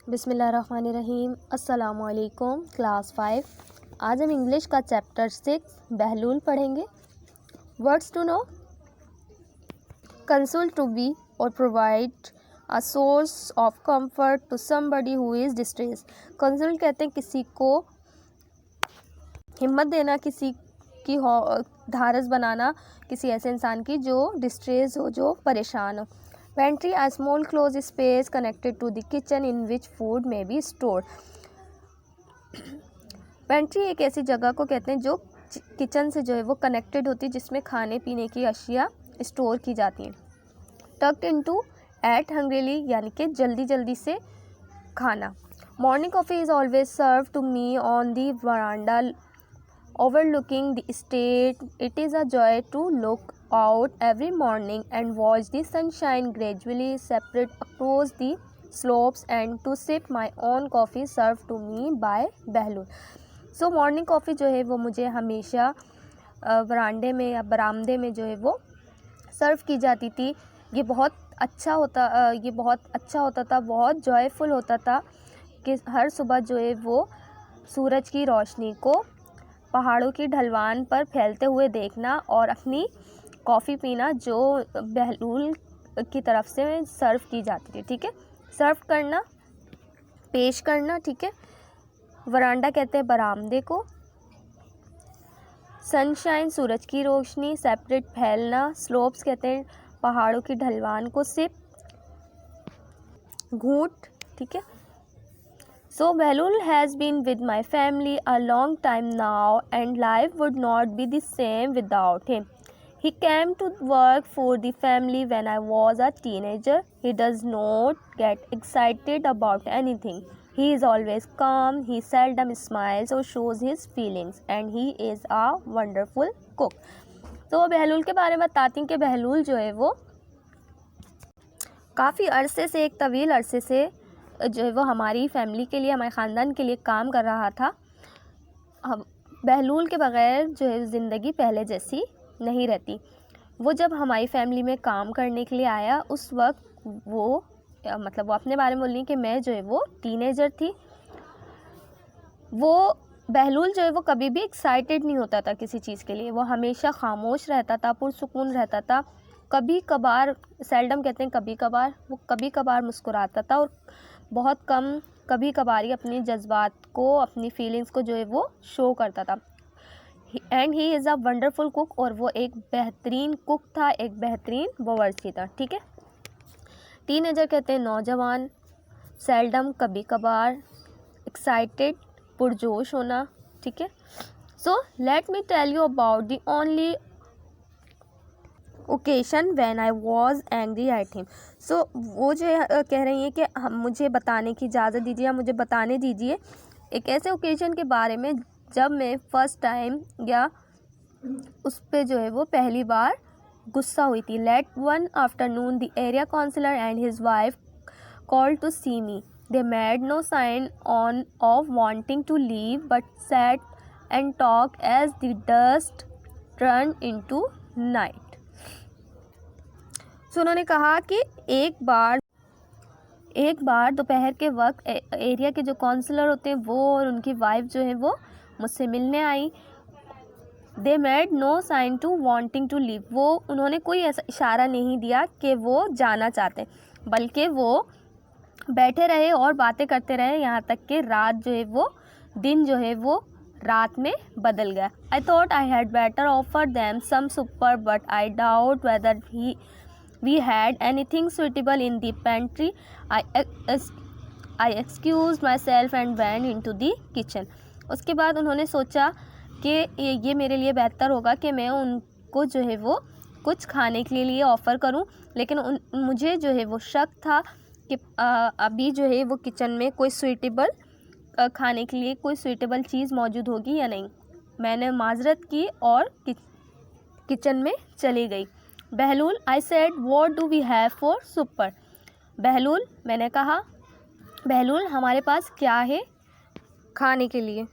बिस्मिल्लाहिर्रहमानिर्रहीम। अस्सलामुअलैकुम। क्लास 5। आज हम इंग्लिश का चैप्टर 6 बहलूल पढ़ेंगे। Words to know: console, to be और provide a source of comfort to somebody who is distress. Console कहते हैं किसी को हिम्मत देना, किसी की ढाढ़स बनाना, किसी ऐसे इंसान की जो डिस्ट्रेस हो, जो परेशान हो। Pantry, a small closed space connected to the kitchen in which food may be stored. Pantry एक ऐसी जगह को कहते हैं जो किचन से जो है वो कनेक्टेड होती है, जिसमें खाने पीने की अशिया स्टोर की जाती हैं। टक्ड इनटू, एट हंग्रीली यानी कि जल्दी जल्दी से खाना। Morning coffee is always serve to me on the veranda overlooking the estate. It is a joy to look out every morning and watch the sunshine gradually separate across the slopes and to sip my own coffee served to me by Bahlul. So morning coffee जो है वो मुझे हमेशा वरांडे में या बरामदे में जो है वो सर्व की जाती थी। ये बहुत अच्छा होता था, बहुत जॉयफुल होता था कि हर सुबह जो है वो सूरज की रोशनी को पहाड़ों की ढलवान पर फैलते हुए देखना और अपनी कॉफ़ी पीना जो बहलूल की तरफ से सर्व की जाती थी। ठीक है, सर्व करना, पेश करना। ठीक है, वरांडा कहते हैं बरामदे को, सनशाइन सूरज की रोशनी, सेपरेट फैलना, स्लोप्स कहते हैं पहाड़ों की ढलवान को, सिप घूंट। ठीक है, So Behlul has been with my family a long time now and life would not be the same without him. He came to work for the family when I was a teenager. He does not get excited about anything. He is always calm, he seldom smiles or shows his feelings and he is a wonderful cook. तो बहलूल के बारे में बताती हूँ कि बहलूल जो है वो काफ़ी अरसे से, एक तवील अरसे से जो है वो हमारी फैमिली के लिए, हमारे ख़ानदान के लिए काम कर रहा था। अब बहलूल के बग़ैर जो है ज़िंदगी पहले जैसी नहीं रहती। वो जब हमारी फैमिली में काम करने के लिए आया उस वक्त वो अपने बारे में बोली कि मैं जो है वो टीनेजर थी। वो बहलूल जो है वो कभी भी एक्साइटेड नहीं होता था किसी चीज़ के लिए। वो हमेशा खामोश रहता था, पुरसुकून रहता था। कभी कभार, सेल्डम कहते हैं कभी कभार, वो कभी कभार मुस्कुराता था और बहुत कम कभी कभार ही अपनी जज्बात को, अपनी फीलिंग्स को जो है वो शो करता था। And he is a wonderful cook, और वो एक बेहतरीन कुक था, एक बेहतरीन बावर्ची था। ठीक है, टीनेजर कहते हैं नौजवान, सेल्डम कभी कभार, एक्साइटेड पुरजोश होना। ठीक है, so let me tell you about the only occasion when I was angry at him. So वो जो कह रही हैं कि हम, मुझे बताने की इजाज़त दीजिए, या मुझे बताने दीजिए एक ऐसे ओकेजन के बारे में जब मैं फ़र्स्ट टाइम या उस पर जो है वो पहली बार गुस्सा हुई थी। Late one afternoon the area councillor and his wife called to see me. They made no sign on of wanting to leave but sat and talk as the dust turn into night. So उन्होंने कहा कि एक बार दोपहर के वक्त area के जो counsellor होते हैं वो और उनकी वाइफ जो है वो मुझसे मिलने आई। They made no sign to wanting to leave. वो उन्होंने कोई ऐसा इशारा नहीं दिया कि वो जाना चाहते, बल्कि वो बैठे रहे और बातें करते रहे, यहाँ तक कि रात जो है वो दिन जो है वो रात में बदल गया। I thought I had better offer them some supper but I doubt whether we had anything suitable in the pantry. I excused myself and went into the kitchen. उसके बाद उन्होंने सोचा कि ये मेरे लिए बेहतर होगा कि मैं उनको जो है वो कुछ खाने के लिए ऑफ़र करूं, लेकिन मुझे जो है वो शक था कि अभी जो है वो किचन में कोई सूटेबल खाने के लिए कोई सूटेबल चीज़ मौजूद होगी या नहीं। मैंने माजरत की और किचन में चली गई। Bahlul, I said, what do we have for supper. Bahlul, मैंने कहा, बहलूल हमारे पास क्या है खाने के लिए।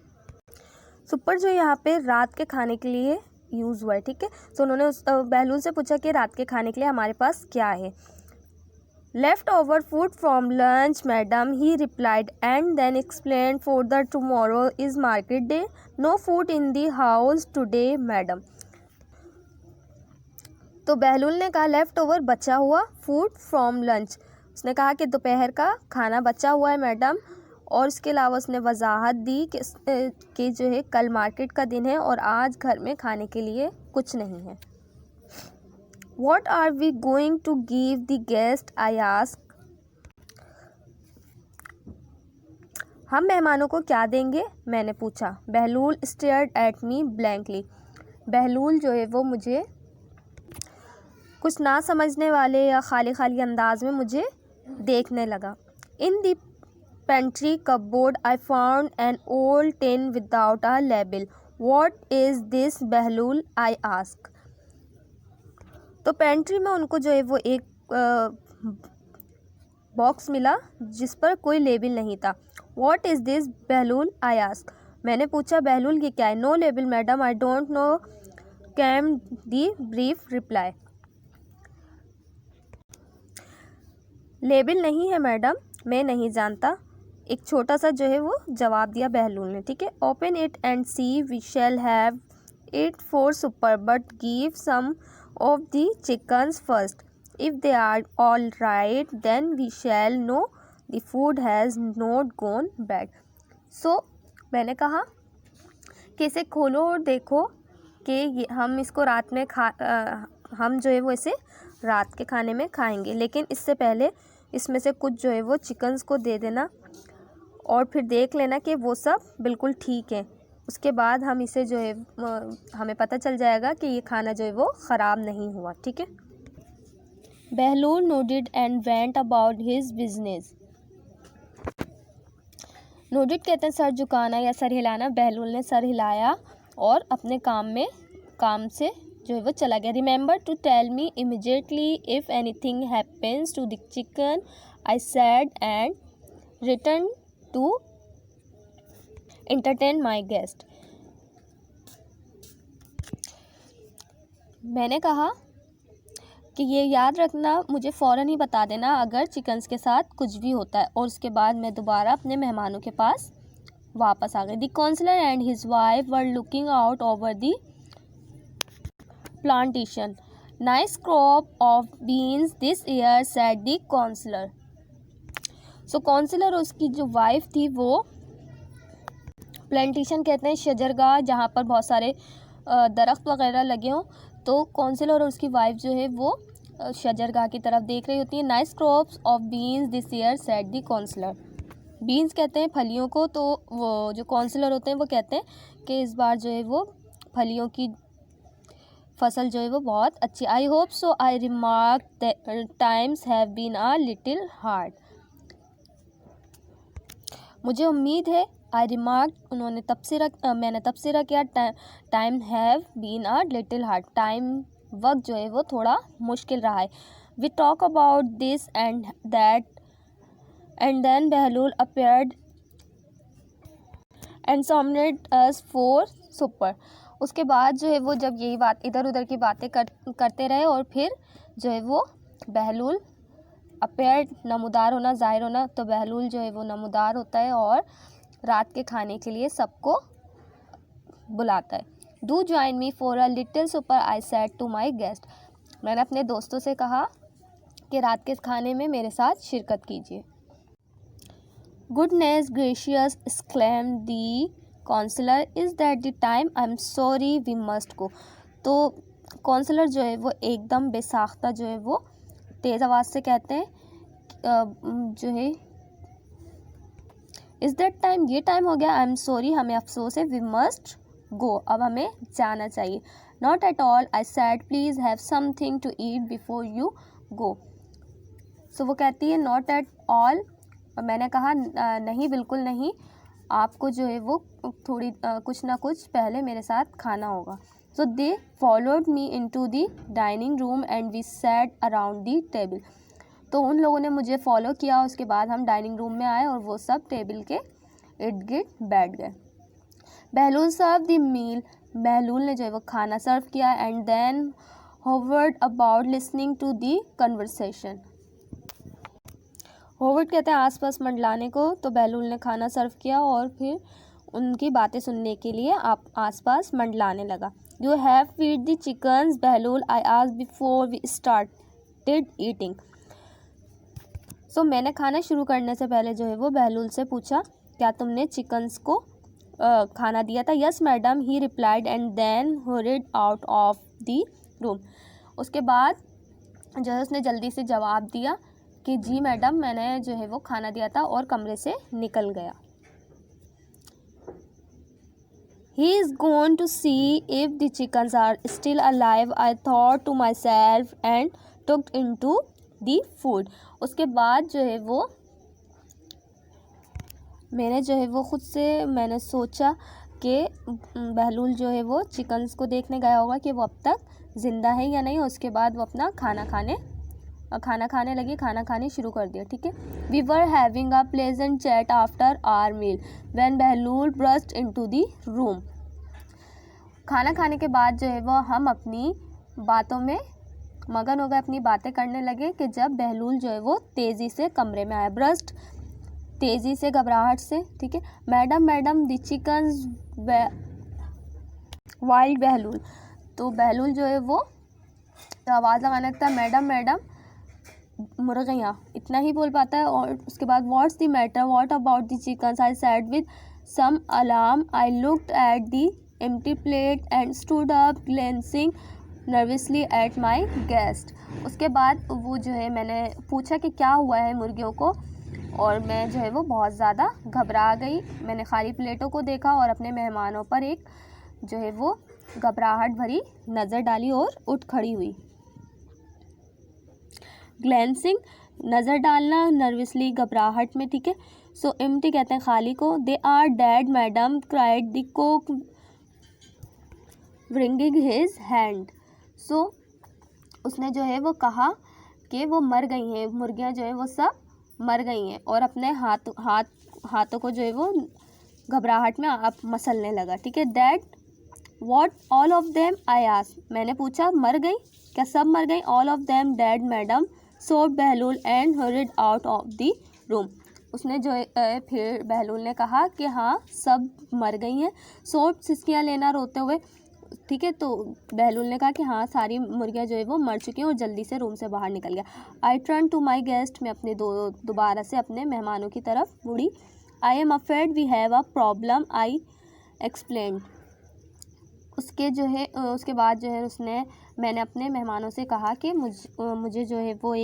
सुपर जो यहाँ पे रात के खाने के लिए यूज़ हुआ है। ठीक है, तो उन्होंने बहलूल से पूछा कि रात के खाने के लिए हमारे पास क्या है। Left over food from lunch madam, he replied, and then explain for the tomorrow is market day, no food in the house today madam. तो बहलूल ने कहा लेफ्ट ओवर बचा हुआ, फूड फ्रॉम लंच, उसने कहा कि दोपहर का खाना बचा हुआ है मैडम, और उसके अलावा उसने वजाहत दी कि जो है कल मार्केट का दिन है और आज घर में खाने के लिए कुछ नहीं है। What are we going to give the guest? I asked. हम मेहमानों को क्या देंगे? मैंने पूछा। बहलूल stared at me blankly. बहलूल जो है वो मुझे कुछ ना समझने वाले या खाली खाली अंदाज में मुझे देखने लगा। In the pantry cupboard I found an old tin without a label. What is this, Behlul? I asked. तो पेंट्री में उनको जो है वो एक बॉक्स मिला जिस पर कोई लेबल नहीं था। What is this Bahlul? I ask. मैंने पूछा बहलूल ये क्या है? No label madam, I don't know, came the brief reply. Label नहीं है मैडम, मैं नहीं जानता, एक छोटा सा जो है वो जवाब दिया बहलूल ने। ठीक है। Open it and see, we shall have it for supper, but give some of the chickens first. If they are all right, then we shall know the food has not gone bad. So मैंने कहा कि इसे खोलो और देखो कि हम इसको रात में हम जो है वो इसे रात के खाने में खाएंगे, लेकिन इससे पहले इसमें से कुछ जो है वो चिकन्स को दे देना और फिर देख लेना कि वो सब बिल्कुल ठीक है। उसके बाद हम इसे जो है हमें पता चल जाएगा कि ये खाना जो है वो ख़राब नहीं हुआ। ठीक है। Bahlul nodded and went about his business. Nodded कहते हैं सर झुकाना या सर हिलाना। बहलूल ने सर हिलाया और अपने काम से जो है वो चला गया। Remember to tell me immediately if anything happens to the chicken, I said, and return to entertain my guest. मैंने कहा कि ये याद रखना, मुझे फ़ौरन ही बता देना अगर चिकन्स के साथ कुछ भी होता है। और उसके बाद मैं दोबारा अपने मेहमानों के पास वापस आ गई। The counsellor and his wife were looking out over the plantation. Nice crop of beans this year, said the counsellor. सो काउंसलर और उसकी जो वाइफ थी वो, प्लांटेशन कहते हैं शजरगाह जहाँ पर बहुत सारे दरख्त वगैरह लगे हों, तो काउंसलर और उसकी वाइफ जो है वो शजरगाह की तरफ देख रही होती है। Nice crops of beans this year, said the counsellor. Beans कहते हैं फलियों को, तो वो जो काउंसलर होते हैं वो कहते हैं कि इस बार जो है वो फलियों की फसल जो है वो बहुत अच्छी। I hope so, I remark times have been a little hard. मुझे उम्मीद है, आई रिमार्क मैंने तबसरा किया, time have been a little hard, वक्त जो है वो थोड़ा मुश्किल रहा है। We talk about this and that and then Bahlul appeared and summoned us for supper. उसके बाद जो है वो जब यही बात इधर उधर की बातें करते रहे और फिर जो है वो बहलूल अपीयर्ड, नमूदार होना, ज़ाहिर होना, तो बहलूल जो है वो नमूदार होता है और रात के खाने के लिए सबको बुलाता है। Do join me for a little supper, I said to my guest. मैंने अपने दोस्तों से कहा कि रात के खाने में मेरे साथ शिरकत कीजिए। Goodness gracious, exclaim the counsellor, is that the time, I am sorry, we must go. तो काउंसलर जो है वो एकदम बेसाख्ता जो है वो तेज़ आवाज़ से कहते हैं जो है, इज़ दैट टाइम, ये टाइम हो गया, आई एम सॉरी, हमें अफसोस है, वी मस्ट गो, अब हमें जाना चाहिए। Not at all, I said, please have something to eat before you go. So वो कहती है नॉट एट ऑल, और मैंने कहा नहीं, बिल्कुल नहीं, आपको जो है वो थोड़ी कुछ ना कुछ पहले मेरे साथ खाना होगा। So they followed me into the dining room and we sat around the table. तो उन लोगों ने मुझे फॉलो किया, उसके बाद हम डाइनिंग रूम में आए और वो सब टेबल के इर्द गिर्द बैठ गए। बहलूल सर्व द मील, बहलूल ने जो है वो खाना सर्व किया, and then hovered about listening to the conversation. Hovered कहते हैं आसपास मंडलाने को, तो बहलूल ने खाना सर्व किया और फिर उनकी बातें सुनने के लिए आप आसपास मंडलाने लगा। You have fed the chickens Bahlul, I asked before we started eating. So मैंने खाना शुरू करने से पहले जो है वो बहलूल से पूछा, क्या तुमने चिकन्स को खाना दिया था? Yes madam, he replied and then hurried out of the room. उसके बाद जो है उसने जल्दी से जवाब दिया कि जी मैडम, मैंने जो है वो खाना दिया था, और कमरे से निकल गया। He is going to see if the chickens are still alive, I thought to myself and took into the food। उसके बाद जो है वो मैंने सोचा कि बहलूल जो है वो चिकन्स को देखने गया होगा कि वो अब तक ज़िंदा है या नहीं। उसके बाद वो अपना खाना खाने शुरू कर दिया। ठीक है। We were having a pleasant chat after our meal when Bahlul burst into the room. खाना खाने के बाद जो है वो हम अपनी बातों में मगन हो गए, अपनी बातें करने लगे कि जब बहलूल जो है वो तेज़ी से कमरे में आया। ब्रस्ट तेज़ी से, घबराहट से। ठीक है। मैडम द चिकन्स वाइल्ड बहलूल, तो बहलूल जो है वो आवाज़ लगाने लगता है, मैडम मुर्गियाँ, इतना ही बोल पाता है। और उसके बाद what's the matter, what about the chickens, I said with some alarm. I looked at the empty plate and stood up glancing nervously at my guest. उसके बाद वो जो है मैंने पूछा कि क्या हुआ है मुर्गियों को, और मैं जो है वो बहुत ज़्यादा घबरा गई। मैंने खाली प्लेटों को देखा और अपने मेहमानों पर एक जो है वो घबराहट भरी नज़र डाली और उठ खड़ी हुई। ग्लेंसिंग, नज़र डालना, नर्वसली, घबराहट में। ठीक है। सो एम्प्टी कहते हैं खाली को। They are dead madam, cried the cook wringing his hand। सो उसने जो है वो कहा कि वो मर गई हैं, मुर्गियाँ जो है वो सब मर गई हैं, और अपने हाथों को जो है वो घबराहट में आप मसलने लगा। ठीक है। That what all of them, I asked, मैंने पूछा मर गई, क्या सब मर गई? All of them dead madam, said Bahlul and hurried out of the room. उसने जो फिर बहलूल ने कहा कि हाँ सब मर गई हैं। सोड, सिसकियाँ लेना, रोते हुए। ठीक है। तो बहलूल ने कहा कि हाँ सारी मुर्गियाँ जो है वो मर चुकी हैं, और जल्दी से रूम से बाहर निकल गया। I turn to my guest, मैं अपने दोबारा से अपने मेहमानों की तरफ मुड़ी। I am afraid we have a problem, I explained. उसके बाद जो है मैंने अपने मेहमानों से कहा कि मुझे जो है वो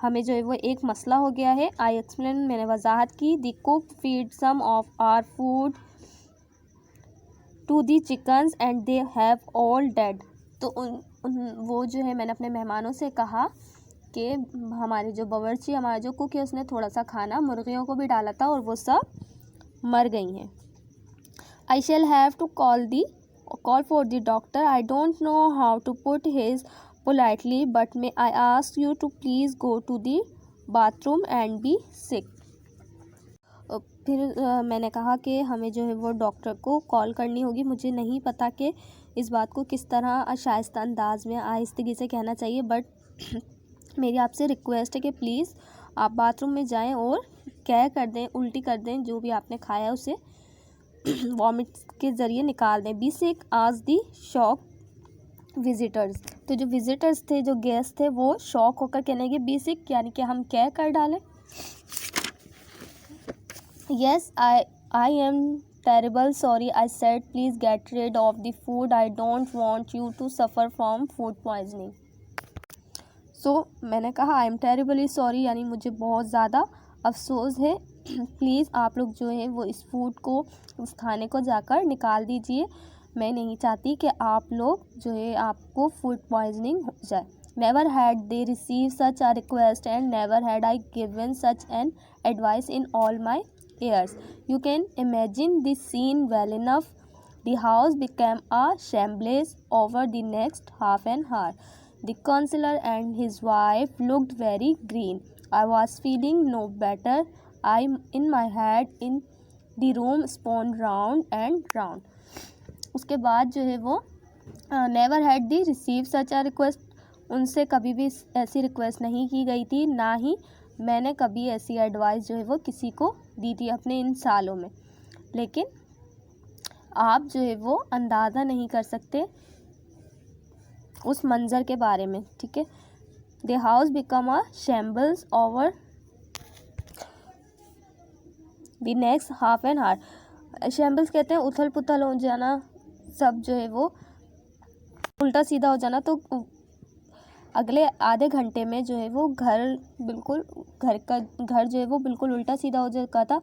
हमें जो है वो एक मसला हो गया है। आई एक्सप्लेन, मैंने वजाहत की। The cook feed some of our food to the chickens and they have all dead. तो वो जो है मैंने अपने मेहमानों से कहा कि हमारे जो बावर्ची, हमारा जो कुक है, उसने थोड़ा सा खाना मुर्गियों को भी डाला था और वो सब मर गई हैं। I shall have to call for the doctor, I don't know how to put his politely, but may I ask you to please go to the bathroom and be sick. फिर मैंने कहा कि हमें जो है वो डॉक्टर को call करनी होगी। मुझे नहीं पता कि इस बात को किस तरह शाइस्ता अंदाज में आहिस्तगी से कहना चाहिए, बट मेरी आपसे रिक्वेस्ट है कि प्लीज़ आप बाथरूम में जाएं और कर दें, उल्टी कर दें, जो भी आपने खाया है उसे वॉमिट के ज़रिए निकाल दें। बी सिक आज दी शॉक विजिटर्स, तो जो विजिटर्स थे, जो गेस्ट थे, वो शॉक होकर कहने लगे बी सिक, यानी कि हम क्या कर डालें। Yes, I am terrible sorry, I said, please get rid of the food, I don't want you to suffer from food poisoning। So मैंने कहा I am terribly sorry, यानी मुझे बहुत ज़्यादा अफसोस है, प्लीज़ आप लोग जो है वो इस फूड को, उस खाने को जाकर निकाल दीजिए, मैं नहीं चाहती कि आप लोग जो है आपको फूड पॉइजनिंग हो जाए। Never had they received such a request and never had I given such an advice in all my years। You can imagine the scene well enough। The house became a shambles over the next half an hour। The counselor and his wife looked very green। I was feeling no better। I in my head in the room spun round and round। उसके बाद जो है वो never had they received such a request, उनसे कभी भी ऐसी request नहीं की गई थी, ना ही मैंने कभी ऐसी एडवाइस जो है वो किसी को दी थी अपने इन सालों में, लेकिन आप जो है वो अंदाज़ा नहीं कर सकते उस मंज़र के बारे में, ठीक है। The house become a shambles over the next half an hour. Shambles कहते हैं उथल पुथल हो जाना, सब जो है वो उल्टा सीधा हो जाना। तो अगले आधे घंटे में जो है वो घर जो है वो बिल्कुल उल्टा सीधा हो चुका था।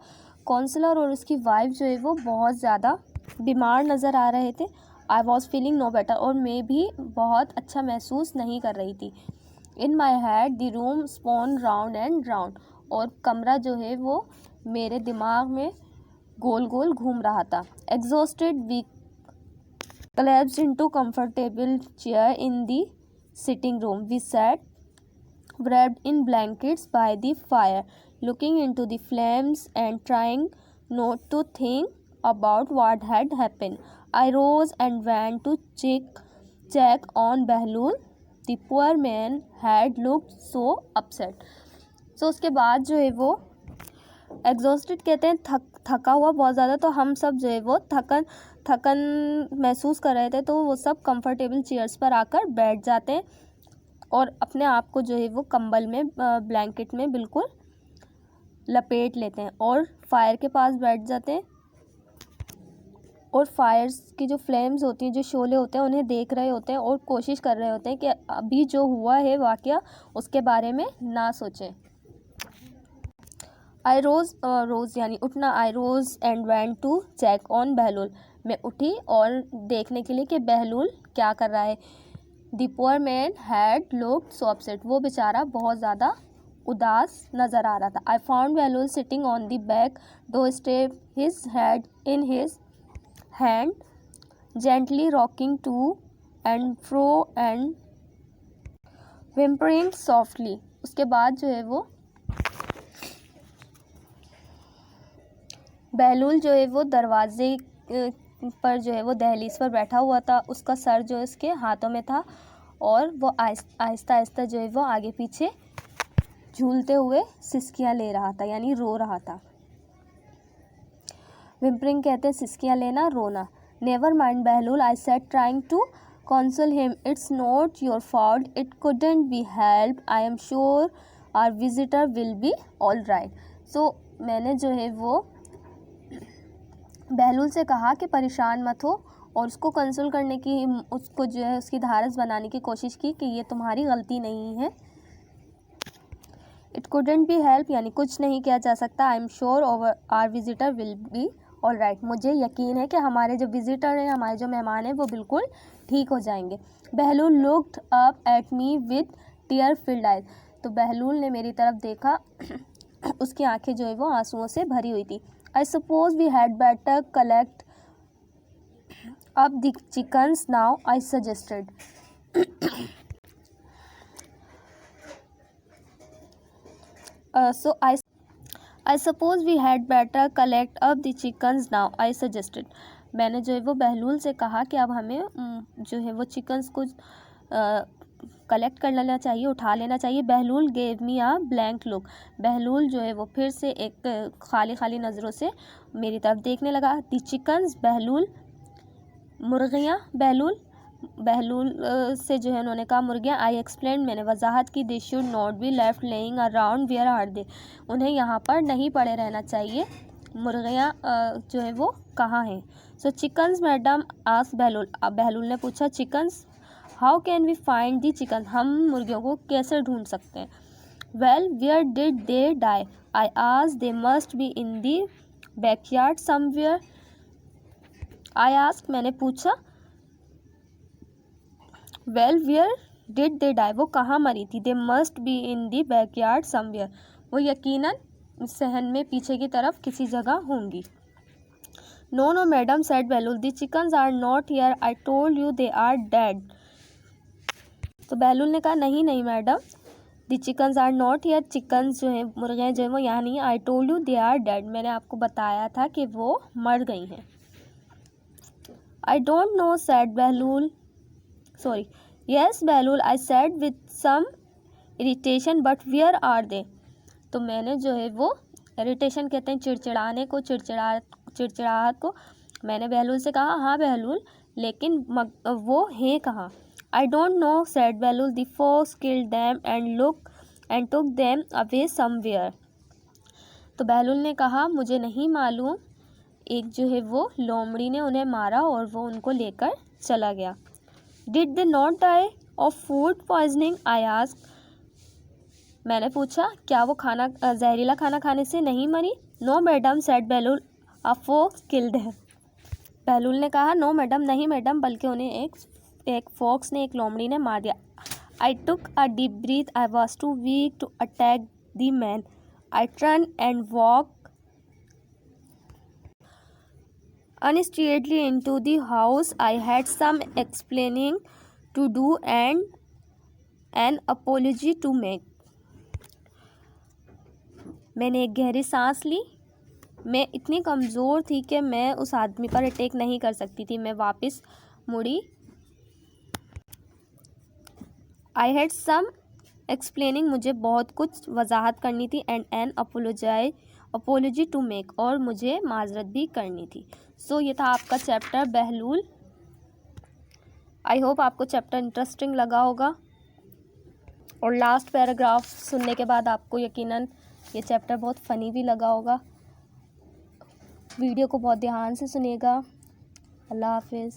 काउंसलर और उसकी वाइफ जो है वो बहुत ज़्यादा बीमार नज़र आ रहे थे। I was feeling no better, और मैं भी बहुत अच्छा महसूस नहीं कर रही थी। In my head the room spun round and round, और कमरा जो है वो मेरे दिमाग में गोल गोल घूम रहा था। Exhausted we collapsed into comfortable chair in the sitting room. We sat wrapped in blankets by the fire, looking into the flames and trying not to think about what had happened. I rose and went to check on Behlul. The poor man had looked so upset. So उसके बाद जो है वो exhausted कहते हैं थका हुआ बहुत ज़्यादा। तो हम सब जो है वो थकन महसूस कर रहे थे, तो वो सब कंफर्टेबल चेयर्स पर आकर बैठ जाते हैं और अपने आप को जो है वो कंबल में, ब्लैंकेट में बिल्कुल लपेट लेते हैं और फायर के पास बैठ जाते हैं। और फायर्स की जो फ्लेम्स होती हैं, जो शोले होते हैं, उन्हें देख रहे होते हैं और कोशिश कर रहे होते हैं कि अभी जो हुआ है वाक़या उसके बारे में ना सोचें। आई रोज़ यानी उठना। I rose and went to check on Bahlul. मैं उठी और देखने के लिए कि बहलूल क्या कर रहा है। The poor man had looked so upset. वो बेचारा बहुत ज़्यादा उदास नज़र आ रहा था। I found Bahlul sitting on the back doorstep, his head in his hand, gently rocking to and fro and whimpering softly. उसके बाद जो है वो बहलूल जो है वो दरवाजे पर जो है वो दहलीज पर बैठा हुआ था। उसका सर जो है उसके हाथों में था और वो आहिस्ता आहिस्ता जो है वो आगे पीछे झूलते हुए सिसकियाँ ले रहा था, यानी रो रहा था। विम्परिंग कहते हैं सिसकियाँ लेना, रोना। Never mind Bahlul, I said trying to console him. It's not your fault. It couldn't be helped. I am sure our visitor will be all right. So मैंने जो है वो बहलूल से कहा कि परेशान मत हो और उसको कंसोल करने की, उसको जो है उसकी धारस बनाने की कोशिश की कि ये तुम्हारी गलती नहीं है। It couldn't be helped यानी कुछ नहीं किया जा सकता। I am sure our visitor will be all right. मुझे यकीन है कि हमारे जो विजिटर हैं, हमारे जो मेहमान हैं, वो बिल्कुल ठीक हो जाएंगे। Bahlul looked up at me with tear filled eyes. तो बहलूल ने मेरी तरफ देखा, उसकी आंखें जो है वो आंसुओं से भरी हुई थी। I suppose we had better collect up the chickens now, I suggested. I suppose we had better collect up the chickens now, I suggested. मैंने जो है वो बहलूल से कहा कि अब हमें जो है वो चिकन्स को कलेक्ट कर लेना चाहिए, उठा लेना चाहिए। Bahlul gave me a blank look. Bahlul जो है वो फिर से एक खाली नज़रों से मेरी तरफ देखने लगा। दी चिकन्स, बहलूल। मुर्गियाँ, बहलूल से जो है उन्होंने कहा मुर्गियाँ। आई एक्सप्लेन, मैंने वजाहत की। They should not be left lying around, where are they. उन्हें यहाँ पर नहीं पड़े रहना चाहिए। मुर्गियाँ जो है वो कहाँ हैं। So chickens madam, ask Bahlul. अब बहलूल ने पूछा chickens, how can we find the chicken, हम मुर्गियों को कैसे ढूंढ सकते हैं। Well, where did they die, I ask. They must be in the backyard somewhere, I ask, मैंने पूछा। Well, where did they die, वो कहाँ मरी थी। They must be in the backyard somewhere, वो यकीनन सहन में पीछे की तरफ किसी जगह होंगी। No no madam, said Bahlul, the chickens are not here, I told you they are dead. तो बहलूल ने कहा नहीं madam, the chickens are not here, chickens जो हैं, मुर्गियाँ जो हैं वो यहाँ नहीं है। I told you they are dead, मैंने आपको बताया था कि वो मर गई हैं। I don't know, said Bahlul, sorry, yes Bahlul, I said with some irritation, but where are they. तो मैंने जो है वो इरिटेशन कहते हैं चिड़चिड़ाने को, चिड़चिड़ाहट को। मैंने बहलूल से कहा, हाँ बहलूल, लेकिन वो हैं कहाँ? I don't know said Bahlul, the fox killed them and took them away somewhere. तो बहलूल ने कहा, मुझे नहीं मालूम, एक जो है वो लोमड़ी ने उन्हें मारा और वो उनको लेकर चला गया। Did they not die of food poisoning? I asked. मैंने पूछा, क्या वो जहरीला खाना खाने से नहीं मरी? No madam said Bahlul, a fox killed them. Bahlul ने कहा, नो मैडम, नहीं मैडम, बल्कि उन्हें एक फॉक्स ने, एक लोमड़ी ने मार दिया। I took a deep breath, I was too weak to attack the man, I turn and walk unsteadily into the house. I had some explaining to do and an apology to make. मैंने एक गहरी सांस ली। मैं इतनी कमज़ोर थी कि मैं उस आदमी पर अटैक नहीं कर सकती थी। मैं वापस मुड़ी। आई हैड सम एक्सप्लेनिंग, मुझे बहुत कुछ वजाहत करनी थी, and an apology to make, और मुझे माजरत भी करनी थी। सो ये था आपका चैप्टर बहलूल। आई होप आपको चैप्टर इंटरेस्टिंग लगा होगा, और लास्ट पैराग्राफ सुनने के बाद आपको यकीनन ये चैप्टर बहुत फ़नी भी लगा होगा। वीडियो को बहुत ध्यान से सुनिएगा। अल्लाह हाफिज़।